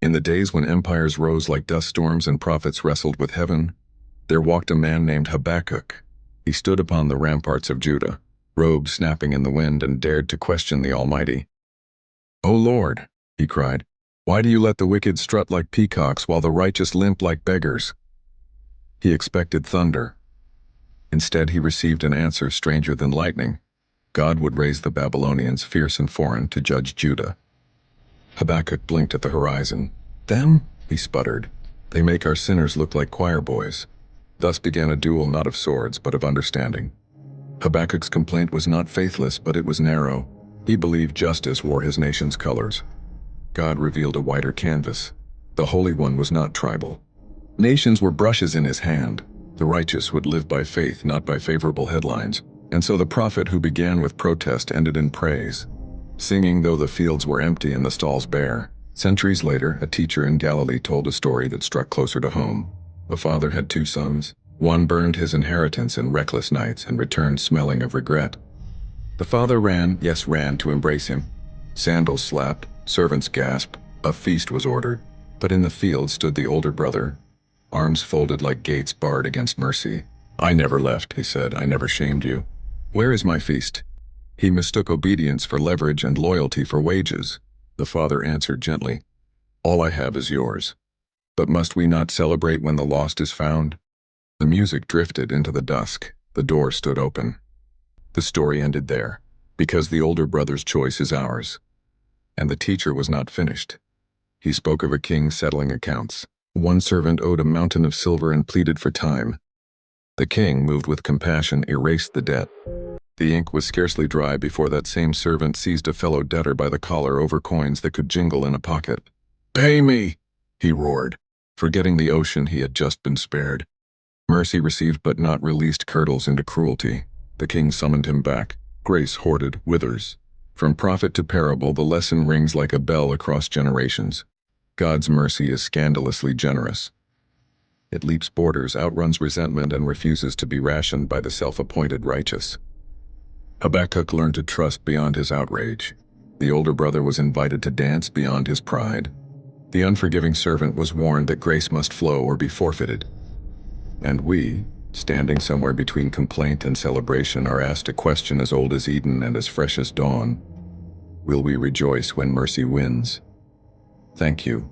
In the days when empires rose like dust storms and prophets wrestled with heaven, there walked a man named Habakkuk. He stood upon the ramparts of Judah, robes snapping in the wind, and dared to question the Almighty. "O Lord," he cried, "why do you let the wicked strut like peacocks while the righteous limp like beggars?" He expected thunder. Instead, he received an answer stranger than lightning. God would raise the Babylonians, fierce and foreign, to judge Judah. Habakkuk blinked at the horizon. "Them?" he sputtered. "They make our sinners look like choir boys." Thus began a duel not of swords, but of understanding. Habakkuk's complaint was not faithless, but it was narrow. He believed justice wore his nation's colors. God revealed a wider canvas. The Holy One was not tribal. Nations were brushes in his hand. The righteous would live by faith, not by favorable headlines. And so the prophet who began with protest ended in praise. Singing though the fields were empty and the stalls bare. Centuries later, a teacher in Galilee told a story that struck closer to home. A father had two sons. One burned his inheritance in reckless nights and returned smelling of regret. The father ran, yes, ran to embrace him. Sandals slapped, servants gasped, a feast was ordered. But in the field stood the older brother, arms folded like gates barred against mercy. "I never left," he said. "I never shamed you. Where is my feast?" He mistook obedience for leverage and loyalty for wages. The father answered gently, "All I have is yours. But must we not celebrate when the lost is found?" The music drifted into the dusk. The door stood open. The story ended there, because the older brother's choice is ours. And the teacher was not finished. He spoke of a king settling accounts. One servant owed a mountain of silver and pleaded for time. The king, moved with compassion, erased the debt. The ink was scarcely dry before that same servant seized a fellow debtor by the collar over coins that could jingle in a pocket. "Pay me!" he roared, forgetting the ocean he had just been spared. Mercy received but not released curdles into cruelty. The king summoned him back. Grace hoarded withers. From prophet to parable, the lesson rings like a bell across generations. God's mercy is scandalously generous. It leaps borders, outruns resentment, and refuses to be rationed by the self-appointed righteous. Habakkuk learned to trust beyond his outrage. The older brother was invited to dance beyond his pride. The unforgiving servant was warned that grace must flow or be forfeited. And we, standing somewhere between complaint and celebration, are asked a question as old as Eden and as fresh as dawn. Will we rejoice when mercy wins? Thank you.